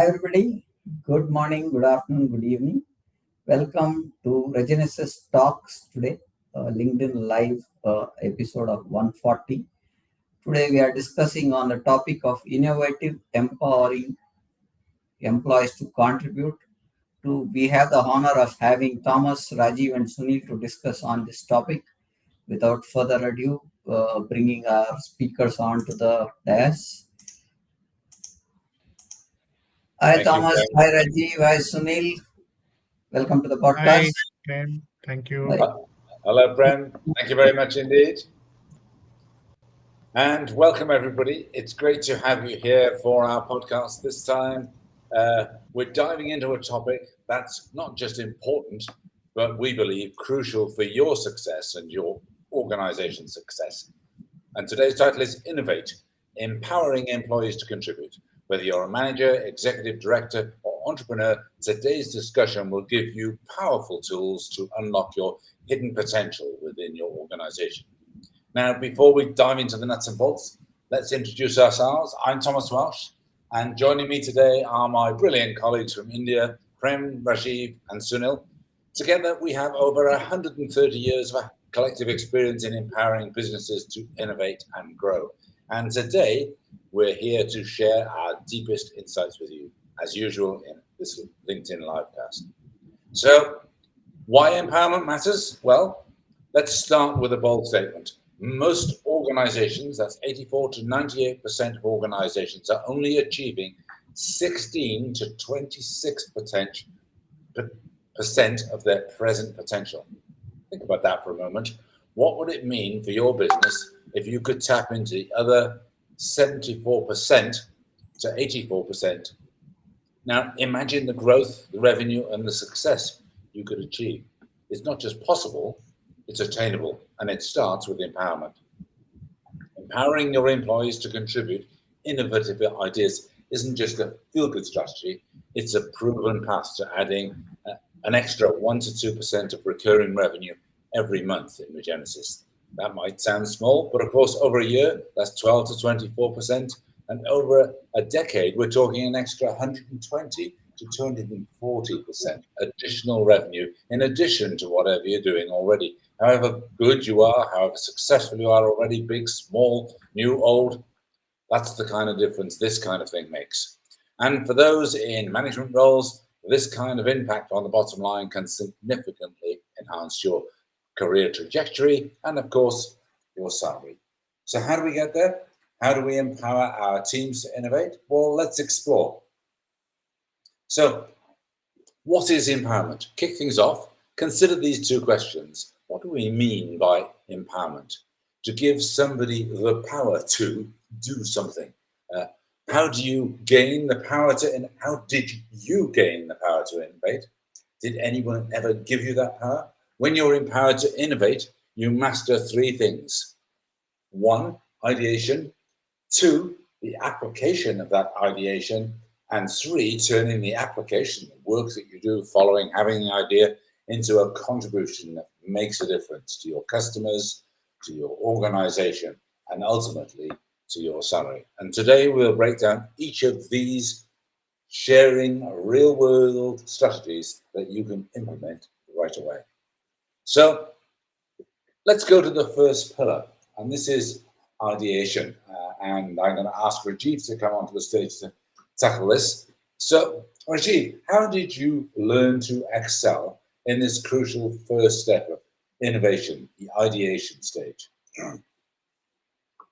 everybody. Good morning, good afternoon, good evening. Welcome to Regenesis Talks today, LinkedIn Live episode of 140. Today we are discussing on the topic of innovative empowering employees to contribute. We have the honor of having Thomas, Rajiv, and Sunil to discuss on this topic. Without further ado, bringing our speakers on to the dais. Hi Thank you, Thomas, Prem. hi Rajiv, hi Sunil. Welcome to the Hi, podcast. Prem. Thank you. Hi. Hello, Prem. Thank you very much indeed. And welcome, everybody. It's great to have you here for our podcast this time. We're diving into a topic that's not just important, but we believe crucial for your success and your organization's success. And today's title is Innovate, Empowering Employees to Contribute. Whether you're a manager, executive director, or entrepreneur, today's discussion will give you powerful tools to unlock your hidden potential within your organization. Now, before we dive into the nuts and bolts, let's introduce ourselves. I'm Thomas Welsh, and joining me today are my brilliant colleagues from India, Prem, Rajiv, and Sunil. Together, we have over 130 years of collective experience in empowering businesses to innovate and grow. And today, we're here to share our deepest insights with you, as usual, in this LinkedIn livecast. So, why empowerment matters? Well, let's start with a bold statement. Most organizations, that's 84 to 98% of organizations, are only achieving 16 to 26% of their present potential. Think about that for a moment. What would it mean for your business if you could tap into the other 74% to 84%? Now, imagine the growth, the revenue, and the success you could achieve. It's not just possible, it's attainable, and it starts with empowerment. Empowering your employees to contribute innovative ideas isn't just a feel-good strategy, it's a proven path to adding an extra 1 to 2% of recurring revenue every month in Regenesis. That might sound small, but of course, over a year, that's 12 to 24%. And over a decade, we're talking an extra 120 to 240% additional revenue in addition to whatever you're doing already. However good you are, however successful you are already, big, small, new, old, that's the kind of difference this kind of thing makes. And for those in management roles, this kind of impact on the bottom line can significantly enhance your career trajectory and, of course, your salary. So how do we get there? How do we empower our teams to innovate? Well, let's explore. So, what is empowerment? Kick things off. Consider these two questions. What do we mean by empowerment? To give somebody the power to do something. How do you gain the power to, and how did you gain the power to innovate? Did anyone ever give you that power? When you're empowered to innovate, you master three things. 1, ideation. 2, the application of that ideation. And 3, turning the application, the work that you do following having the idea into a contribution that makes a difference to your customers, to your organization, and ultimately to your salary. And today we'll break down each of these, sharing real-world strategies that you can implement right away. So let's go to the first pillar, and this is ideation. And I'm going to ask Rajiv to come onto the stage to tackle this. So, Rajiv, how did you learn to excel in this crucial first step of innovation, the ideation stage?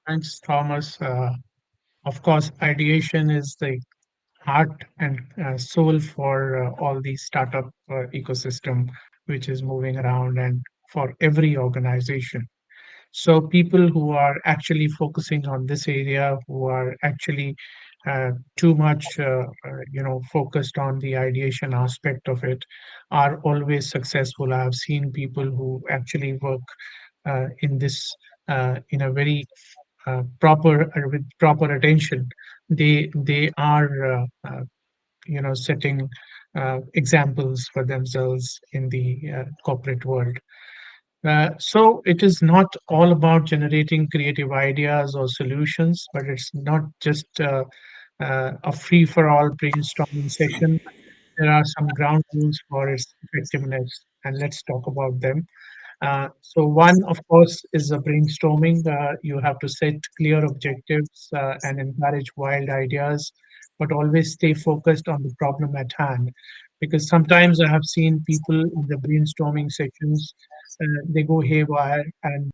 Thanks, Thomas. Of course, ideation is the heart and soul for all the startup ecosystem, which is moving around and for every organization. So people who are actually focusing on this area, who are actually too much, focused on the ideation aspect of it, are always successful. I have seen people who actually work in this in a very proper with proper attention. They are setting examples for themselves in the corporate world. So it is not all about generating creative ideas or solutions, but it's not just a free for all brainstorming session. There are some ground rules for its effectiveness, and let's talk about them. So one, of course, is a brainstorming. You have to set clear objectives and encourage wild ideas, but always stay focused on the problem at hand. Because sometimes I have seen people in the brainstorming sessions, they go haywire, and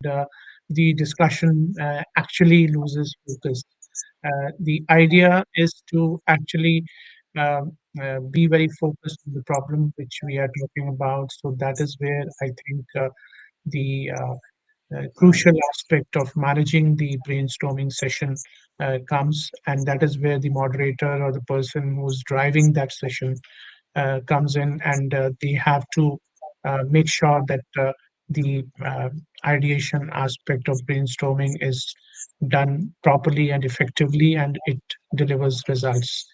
the discussion actually loses focus. The idea is to actually be very focused on the problem which we are talking about. So that is where I think the crucial aspect of managing the brainstorming session comes, and that is where the moderator or the person who's driving that session comes in, and they have to make sure that the ideation aspect of brainstorming is done properly and effectively, and it delivers results.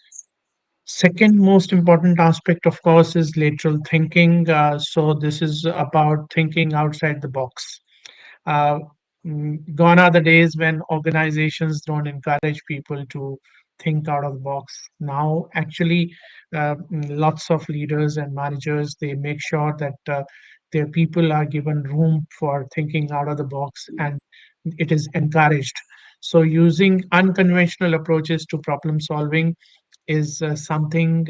Second most important aspect, of course, is lateral thinking. So this is about thinking outside the box. uh, Gone are the days when organizations don't encourage people to think out of the box. Now, actually, lots of leaders and managers, they make sure that their people are given room for thinking out of the box, and it is encouraged. So, using unconventional approaches to problem solving is something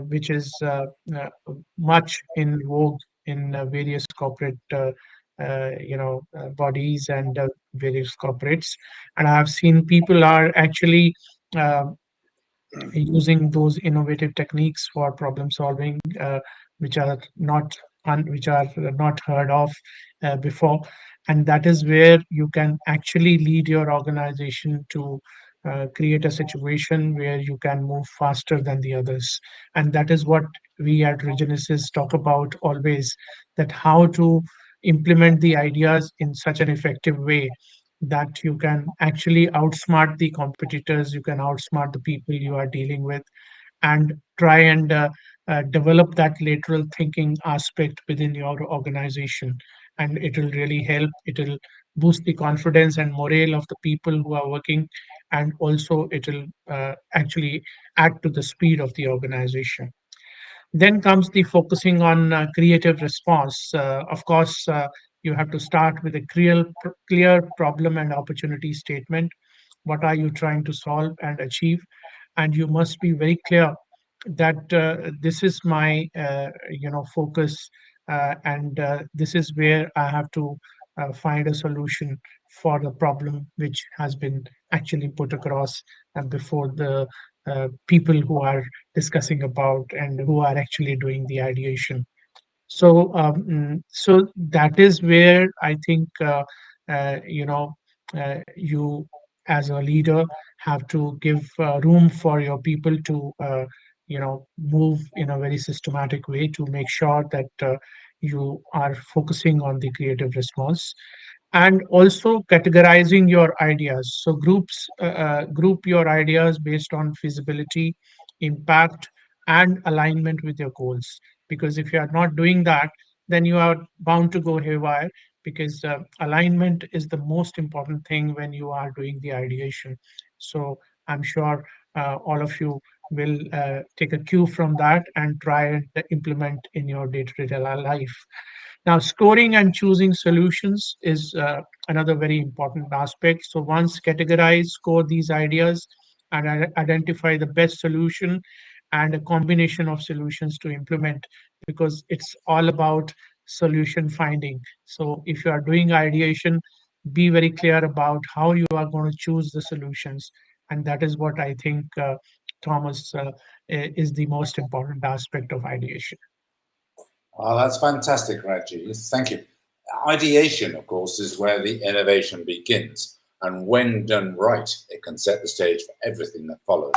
which is much in vogue in various corporate bodies and various corporates. And I have seen people are actually uh, using those innovative techniques for problem solving, which are not heard of before. And that is where you can actually lead your organization to create a situation where you can move faster than the others. And that is what we at Regenesis talk about always, that how to implement the ideas in such an effective way that you can actually outsmart the competitors, you can outsmart the people you are dealing with, and try and develop that lateral thinking aspect within your organization. And it will really help. It will boost the confidence and morale of the people who are working, and also it will actually add to the speed of the organization. Then comes the focusing on creative response. Of course, you have to start with a clear problem and opportunity statement. What are you trying to solve and achieve? And you must be very clear that this is my focus, and this is where I have to find a solution for the problem which has been actually put across before the people who are discussing about and who are actually doing the ideation. So that is where I think you, as a leader, have to give room for your people to move in a very systematic way to make sure that you are focusing on the creative response, and also categorizing your ideas. So group your ideas based on feasibility, impact, and alignment with your goals. Because if you are not doing that, then you are bound to go haywire, because alignment is the most important thing when you are doing the ideation. So I'm sure all of you will take a cue from that and try and implement in your day-to-day life. Now, scoring and choosing solutions is another very important aspect. So once categorize, score these ideas, and identify the best solution and a combination of solutions to implement, because it's all about solution finding. So if you are doing ideation, be very clear about how you are going to choose the solutions. And that is what I think, Thomas, is the most important aspect of ideation. Oh, that's fantastic, Rajiv. Thank you. Ideation, of course, is where the innovation begins, and when done right, it can set the stage for everything that follows.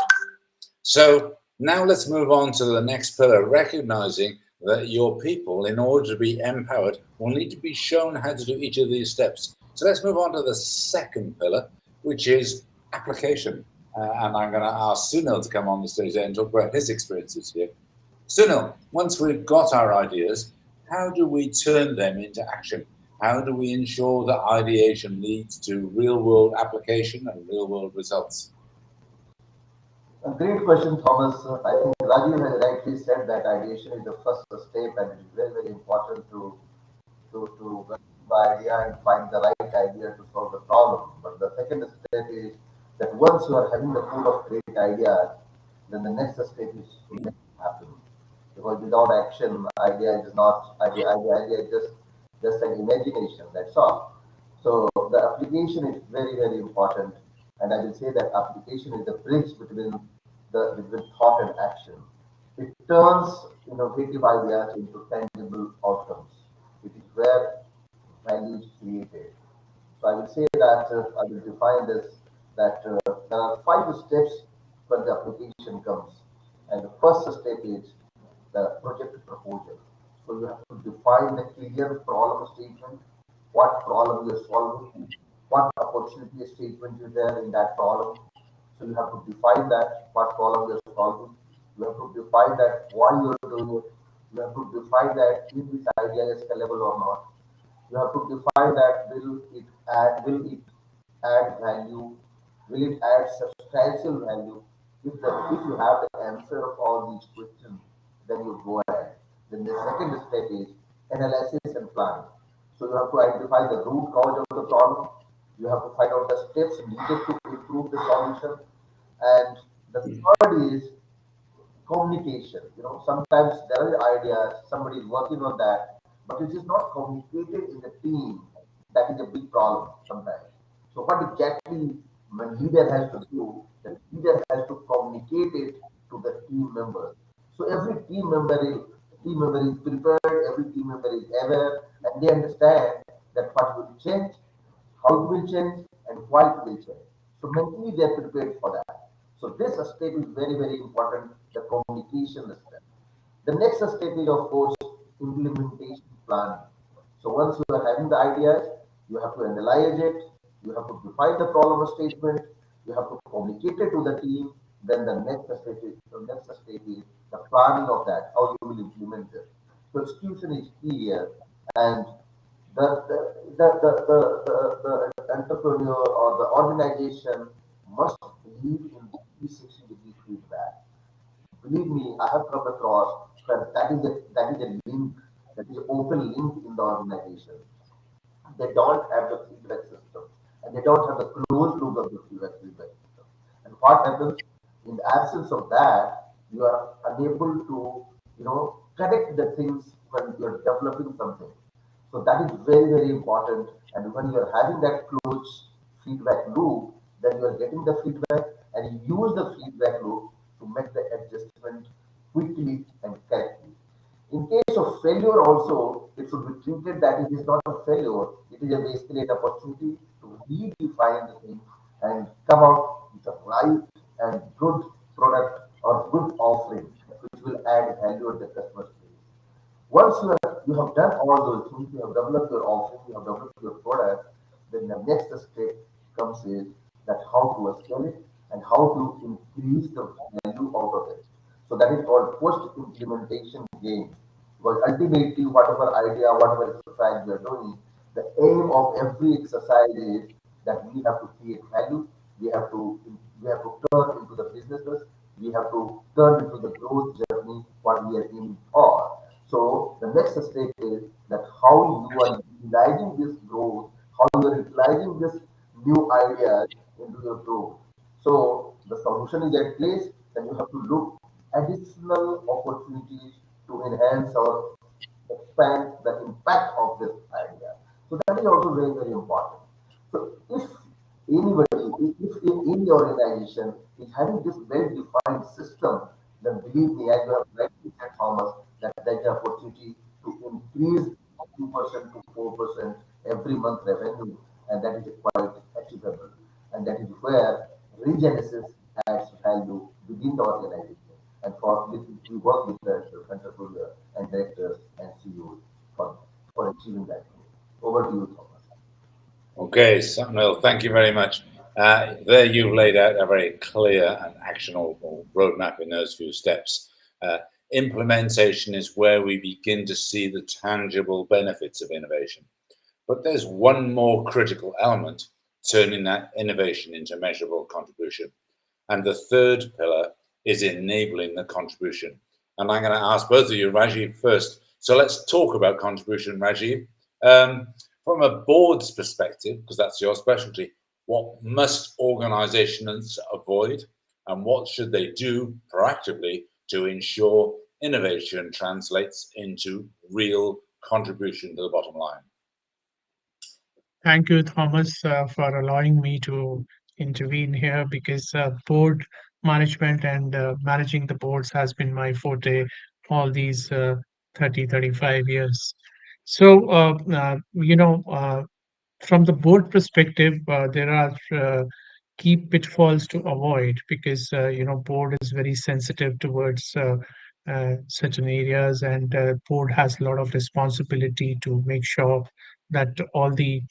So now let's move on to the next pillar, recognizing that your people, in order to be empowered, will need to be shown how to do each of these steps. So let's move on to the second pillar, which is application. And I'm going to ask Sunil to come on the stage and talk about his experiences here. Sunil, once we've got our ideas, how do we turn them into action? How do we ensure that ideation leads to real world application and real world results? A great question, Thomas. I think Rajiv has rightly said that ideation is the first step, and it is very, very important to get the idea and find the right idea to solve the problem. But the second step is that once you are having the pool of great ideas, then the next step is to make it happen. Because without action, idea is just an imagination. That's all. So the application is very, very important, and I will say that application is the bridge between thought and action. It turns innovative ideas into tangible outcomes. It is where value is created. So I will say that I will define this that there are five steps when the application comes, and the first step is the project proposal. So you have to define the clear problem statement, what problem you're solving, what opportunity statement is there in that problem. So you have to define that what problem you're solving. You have to define that why you're doing it. You have to define that if this idea is scalable or not. You have to define that will it add value, will it add substantial value? If you have the answer of all these questions, then you go ahead. Then the second step is analysis and planning. So you have to identify the root cause of the problem. You have to find out the steps needed to improve the solution. And the third is communication. Sometimes there are ideas, somebody is working on that, but it is not communicated in the team. That is a big problem sometimes. So what exactly the leader has to do, the leader has to communicate it to the team members. So every team member is prepared, every team member is aware, and they understand that what will change, how it will change, and why it will change. So mentally they are prepared for that. So this step is very, very important, the communication step. The next step is, of course, implementation planning. So once you are having the ideas, you have to analyze it, you have to define the problem statement, you have to communicate it to the team. Then the next step is the planning of that, how you will implement it. So execution is key here, and the entrepreneur or the organization must believe in 360-degree feedback. Believe me, I have come across that is a link, that is an open link in the organization. They don't have the feedback system, and they don't have the closed loop of the feedback system. And what happens in the absence of that, you are unable to correct the things when you are developing something. So that is very, very important. And when you are having that closed feedback loop, then you are getting the feedback and you use the feedback loop to make the adjustment quickly and correctly. In case of failure also, it should be treated that it is not a failure, it is a wasted opportunity to redefine the thing and come out with a right and good product or good offering which will add value at the customer's place. Once you have done all those things, you have developed your offering, you have developed your product, then the next step comes is that how to scale it and how to increase the value out of it. So that is called post-implementation gain. Because ultimately, whatever idea, whatever exercise we are doing, the aim of every exercise is that we have to create value, we have to we have to turn into the businesses, we have to turn into the growth journey what we are aiming for. So the next step is that how you are utilizing this growth, how you are utilizing this new ideas into your growth. So the solution is at place, then you have to look additional opportunities to enhance or expand the impact of this idea. So that is also very, very important. So if anybody, if in the organization is having this well-defined system, then believe me, as you have rightly said, Thomas, that there is an opportunity to increase 2% to 4% every month revenue, and that is quite achievable. And that is where regenesis adds value within the organization. And we work with the entrepreneur and directors and CEOs for achieving that goal. Over to you, Thomas. Okay, Samuel, thank you very much. There you've laid out a very clear and actionable roadmap in those few steps. Implementation is where we begin to see the tangible benefits of innovation. But there's one more critical element, turning that innovation into measurable contribution. And the third pillar is enabling the contribution. And I'm going to ask both of you, Rajiv, first. So let's talk about contribution, Rajiv. From a board's perspective, because that's your specialty, what must organizations avoid and what should they do proactively to ensure innovation translates into real contribution to the bottom line? Thank you, Thomas, for allowing me to intervene here because board management and managing the boards has been my forte all these 30, 35 years. So, from the board perspective, there are key pitfalls to avoid because board is very sensitive towards certain areas, and board has a lot of responsibility to make sure that all the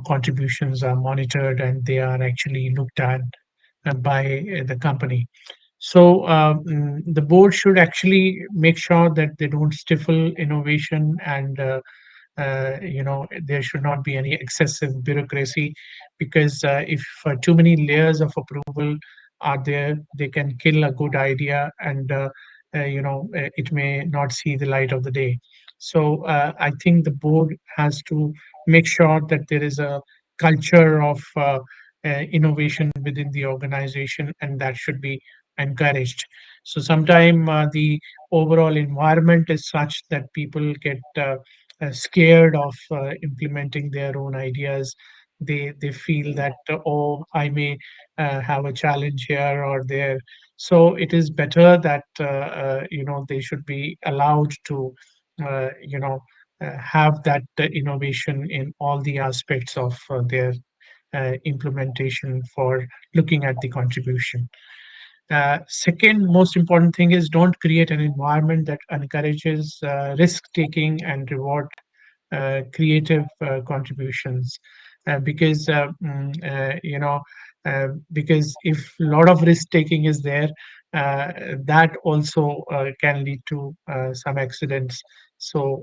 contributions are monitored and they are actually looked at by the company. So the board should actually make sure that they don't stifle innovation and there should not be any excessive bureaucracy because if too many layers of approval are there, they can kill a good idea, and it may not see the light of the day. So I think the board has to make sure that there is a culture of innovation within the organization, and that should be encouraged. So sometime the overall environment is such that people get scared of implementing their own ideas. They feel that oh, I may have a challenge here or there. So it is better that they should be allowed to have that innovation in all the aspects of their implementation for looking at the contribution. Second most important thing is don't create an environment that encourages risk taking and reward creative contributions because because if a lot of risk taking is there, that also can lead to some accidents. So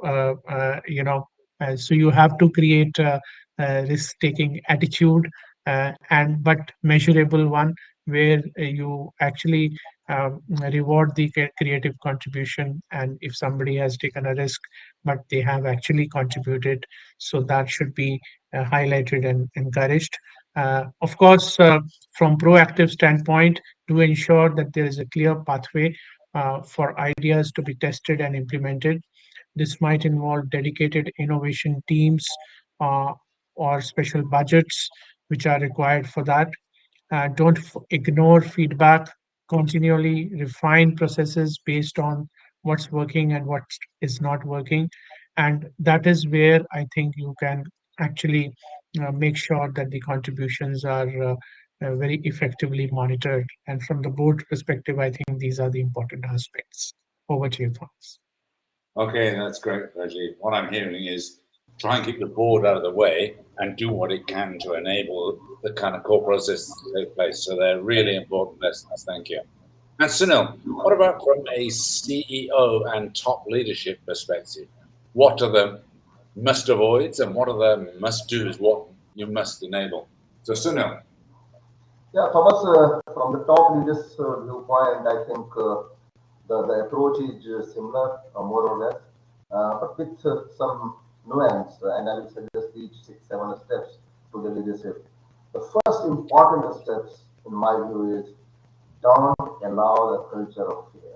so you have to create a risk taking attitude, and but measurable one, where you actually reward the creative contribution, and if somebody has taken a risk but they have actually contributed, so that should be highlighted and encouraged. Of course, from proactive standpoint, to ensure that there is a clear pathway for ideas to be tested and implemented. This might involve dedicated innovation teams uh, or special budgets which are required for that. Don't ignore feedback. Continually refine processes based on what's working and what is not working. And that is where I think you can actually make sure that the contributions are very effectively monitored. And from the board perspective, I think these are the important aspects. Over to you, Thomas. Okay, that's great, Rajiv. What I'm hearing is try and keep the board out of the way and do what it can to enable the kind of core process to take place. So they're really important lessons. Thank you. And Sunil, what about from a CEO and top leadership perspective? What are the must avoids and what are the must do's? What you must enable? So Sunil, Yeah, Thomas, from the top leaders' viewpoint, I think the approach is similar, more or less, but with some nuance, and I will suggest each six, seven steps to the leadership. The first important steps, in my view, is don't allow the culture of fear,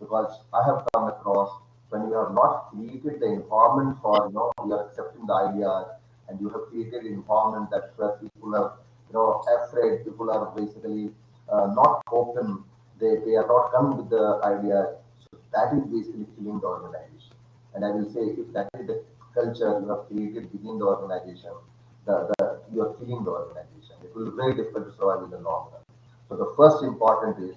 because I have come across when you have not created the environment for you are accepting the ideas, and you have created an environment that where people are afraid, people are basically not open, they are not coming with the ideas. So that is basically killing the organization. And I will say if that is the culture you have created within the organization, you are killing the organization. It will be very difficult to survive in the long run. So the first important is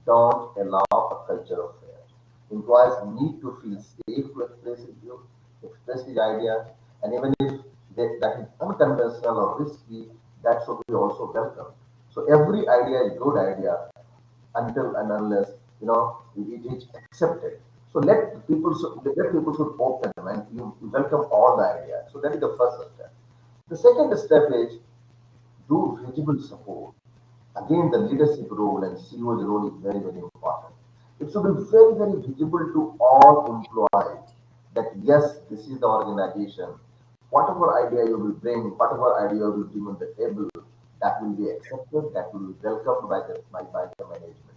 don't allow a culture of fear. Employees need to feel safe to express his view, express his idea, and even if that is unconventional or risky, that should be also welcome. So every idea is good idea until and unless it is accepted. So let people should open and you welcome all the ideas. So that is the first step. The second step is do visible support. Again, the leadership role and CEO's role is very, very important. It should be very, very visible to all employees that yes, this is the organization. Whatever idea you will bring, whatever idea you will bring on the table, that will be accepted, that will be welcomed by the management.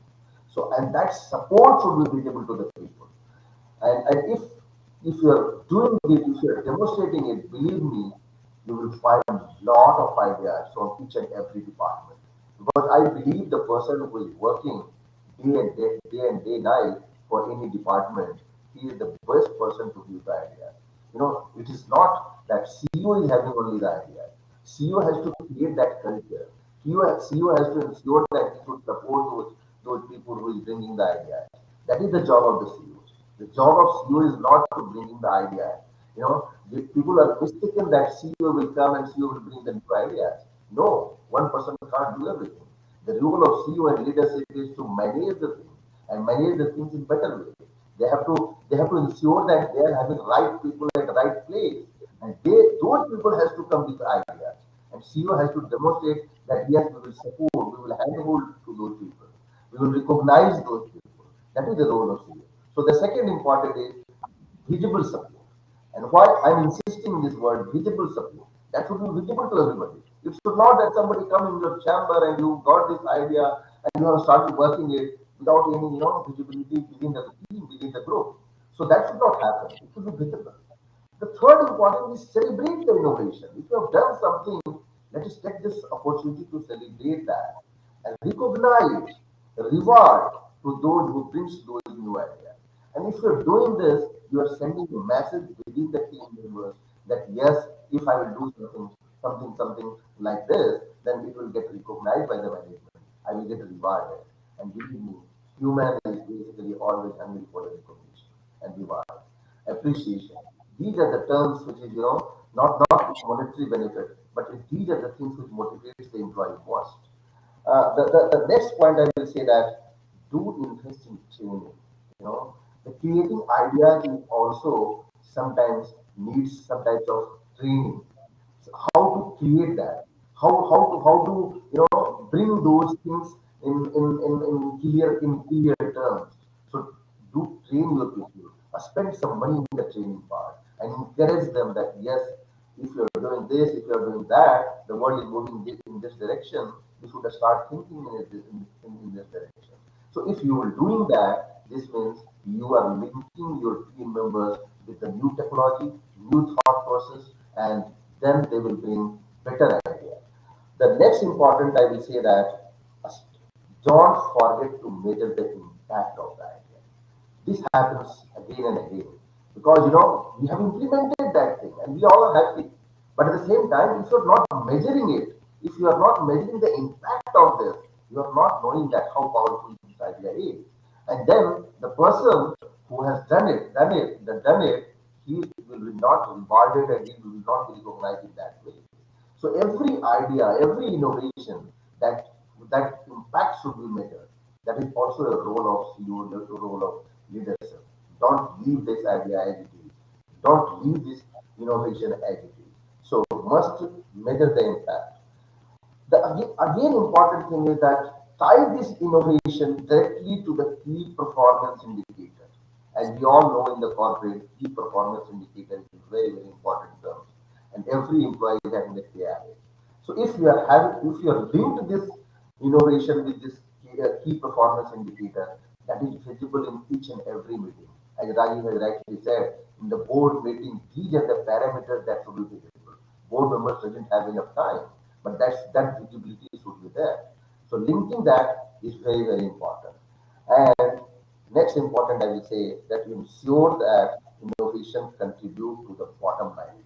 So, and that support should be visible to the people. And if you're doing it, if you're demonstrating it, believe me, you will find a lot of ideas from each and every department. Because I believe the person who is working day and day night for any department, he is the best person to give the idea. It is not that CEO is having only the idea. CEO has to create that culture. CEO has to ensure that he should support those people who is bringing the idea. That is the job of the CEO. The job of CEO is not to bring in the idea. The people are mistaken that CEO will come and CEO will bring the new ideas. No, one person can't do everything. The role of CEO and leadership is to manage the things and manage the things in better way. They have to ensure that they are having right people at the right place, and those people has to come with ideas. And CEO has to demonstrate that yes, we will support, we will handhold to those people, we will recognize those people. That is the role of CEO. So the second important is visible support. And why I'm insisting in this word visible support, that should be visible to everybody. It should not that somebody come in your chamber and you got this idea and you have started working it without any visibility within the team, within the group. So that should not happen. It should be visible. The third important is celebrate the innovation. If you have done something, let us take this opportunity to celebrate that and recognize, reward to those who brings those new ideas. And if you're doing this, you are sending a message within the team members that yes, if I will do something like this, then it will get recognized by the management. I will get rewarded. And believe me, human is basically always hungry for the recognition and reward, appreciation. These are the terms which is, not monetary benefit, but these are the things which motivates the employee most. The next point I will say that do invest in training. The creating ideas is also sometimes needs some types of training. So how to create that? How to bring those things in clear terms. So do train your people. Spend some money in the training part and encourage them that yes, if you're doing this, if you're doing that, the world is moving in this direction. You should start thinking in this direction. So if you are doing that, this means you are linking your team members with the new technology, new thought process, and then they will bring better ideas. The next important, I will say that uh, don't forget to measure the impact of the idea. This happens again and again because we have implemented that thing and we all are happy. But at the same time, if you're not measuring it, if you are not measuring the impact of this, you are not knowing that how powerful this idea is. And then the person who has done it, he will be not rewarded and he will not be recognized in that way. So every idea, every innovation that impact should be measured. That is also a role of CEO, the role of leadership. Don't leave this idea as it is. Don't leave this innovation as it is. So must measure the impact. The again important thing is that tie this innovation directly to the key performance indicator. As we all know in the corporate, key performance indicator is very, very important term. And every employee is having a KRA. So if you are linked this innovation with this key performance indicator, that is visible in each and every meeting. As Rajiv has rightly said, in the board meeting, these are the parameters that should be visible. Board members doesn't have enough time, but that visibility should be there. So linking that is very, very important. And next important, I will say that you ensure that innovation contribute to the bottom line.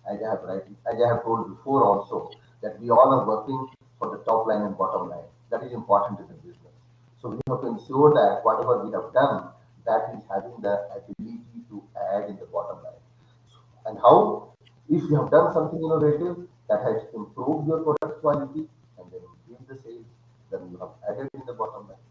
As I have told before also, that we all are working for the top line and bottom line. That is important in the business. So we have to ensure that whatever we have done, that is having the ability to add in the bottom line. And how? If you have done something innovative that has improved your product quality and then increased the sales, then you have added in the bottom line.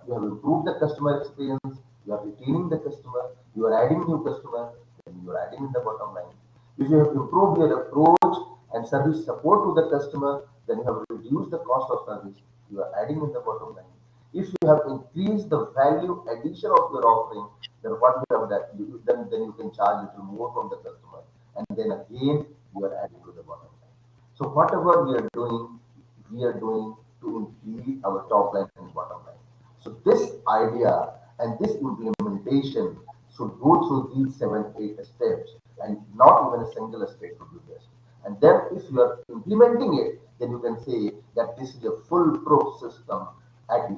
You have improved the customer experience, you are retaining the customer, you are adding new customer, then you are adding in the bottom line. If you have improved your approach and service support to the customer, then you have reduced the cost of service, You are adding in the bottom line. If you have increased the value addition of your offering, then what you have done, then you can charge a little more from the customer, and then again you are adding to the bottom line. So whatever we are doing to increase our top line and bottom line. So this idea and this implementation should go through these 7, 8 steps, and not even a single step would be best. And then if you are implementing it, then you can say that this is a foolproof system at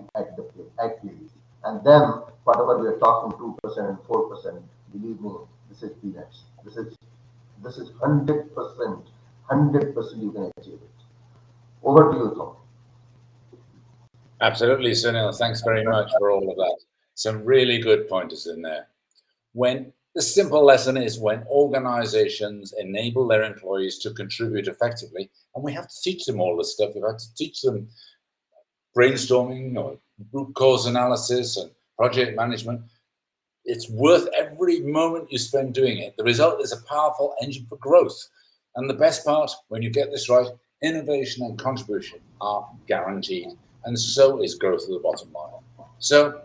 least. And then whatever we are talking 2% and 4%, believe me, this is peanuts. This is 100% you can achieve it. Over to you, Tom. Absolutely, Sunil. Thanks very much for all of that. Some really good pointers in there. When the simple lesson is when organizations enable their employees to contribute effectively, and we have to teach them all this stuff. We have to teach them brainstorming or root cause analysis and project management. It's worth every moment you spend doing it. The result is a powerful engine for growth. And the best part, when you get this right, innovation and contribution are guaranteed. And so is growth of the bottom line. So,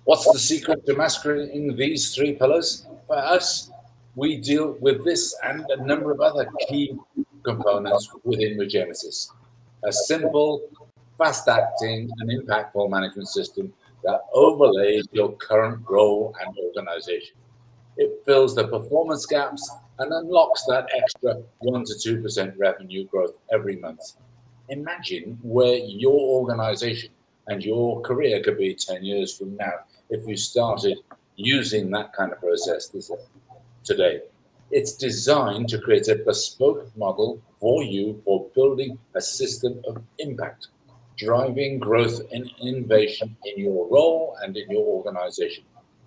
what's the secret to mastering these three pillars? For us, we deal with this and a number of other key components within Regenesis. A simple, fast acting, and impactful management system that overlays your current role and organization. It fills the performance gaps and unlocks that extra 1 to 2% revenue growth every month. Imagine where your organization and your career could be 10 years from now if you started using that kind of process today. It's designed to create a bespoke model for you for building a system of impact, driving growth and innovation in your role and in your organization.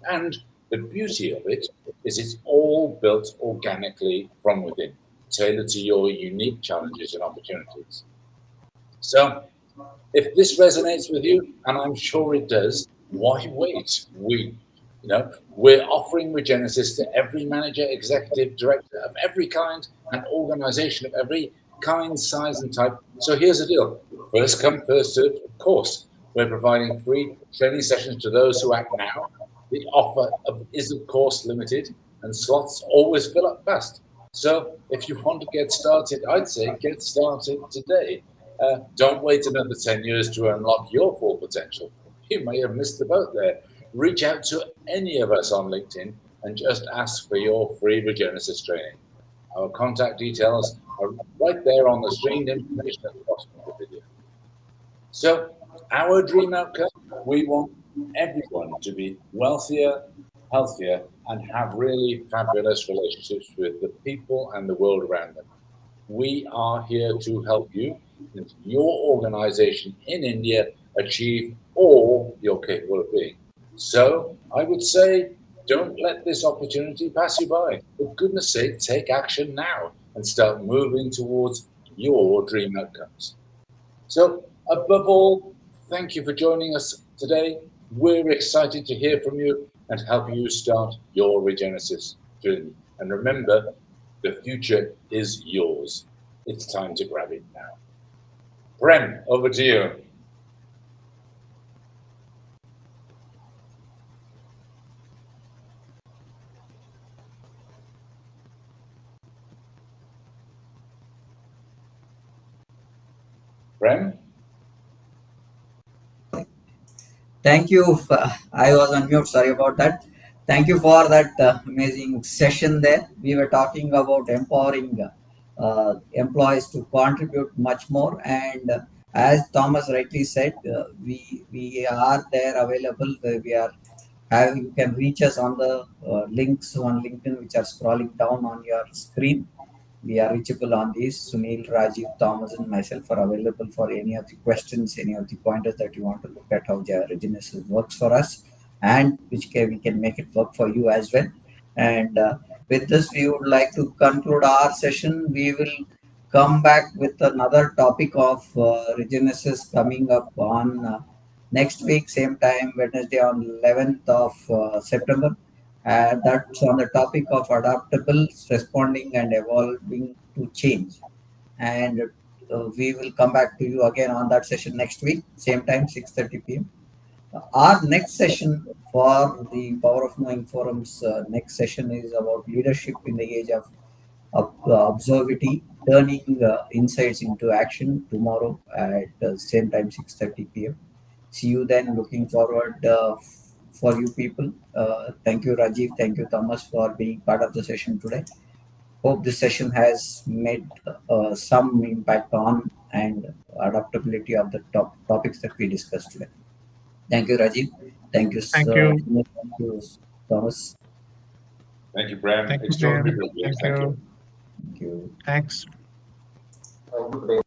And the beauty of it is it's all built organically from within, tailored to your unique challenges and opportunities. So, if this resonates with you, and I'm sure it does, why wait? We're offering Regenesis to every manager, executive, director of every kind, and organization of every kind, size, and type. So here's the deal: first come, first served. Of course, we're providing free training sessions to those who act now. The offer is, of course, limited, and slots always fill up fast. So if you want to get started, I'd say get started today. Don't wait another 10 years to unlock your full potential. You may have missed the boat there. Reach out to any of us on LinkedIn and just ask for your free Regenesis training. Our contact details are right there on the screen, information at the bottom of the video. So, our dream outcome, we want everyone to be wealthier, healthier, and have really fabulous relationships with the people and the world around them. We are here to help you and your organization in India achieve all you're capable of being. So I would say don't let this opportunity pass you by. For goodness sake, take action now and start moving towards your dream outcomes. So, above all, thank you for joining us today. We're excited to hear from you and help you start your Regenesis journey. And remember, the future is yours. It's time to grab it now. Prem, over to you. Prem? Thank you. I was on mute. Sorry about that. Thank you for that amazing session there. We were talking about empowering employees to contribute much more. And as Thomas rightly said, we are there available. We are have you can reach us on the links on LinkedIn, which are scrolling down on your screen. We are reachable on these. Sunil, Rajiv, Thomas, and myself are available for any of the questions, any of the pointers that you want to look at how Regenesis works for us, and which we can make it work for you as well. And with this, we would like to conclude our session. We will come back with another topic of Regenesis coming up on next week, same time, Wednesday on 11th of September. That's on the topic of adaptable, responding, and evolving to change. And we will come back to you again on that session next week, same time, 6:30 p.m. Our next session for the Power of Knowing Forum's next session is about leadership in the age of observability, turning insights into action tomorrow at same time, 6:30 p.m. See you then. Looking forward for you people. Thank you, Rajiv. Thank you, Thomas, for being part of the session today. Hope this session has made some impact on and adaptability of the topics that we discussed today. Thank you, Rajiv. Thank you, Thank you. Thank you, Thomas. Thank you, Prem. Thank you, Extraordinary Prem. privilege. Thank Thank you. you. Thank you. Thanks. Thank you, Prem.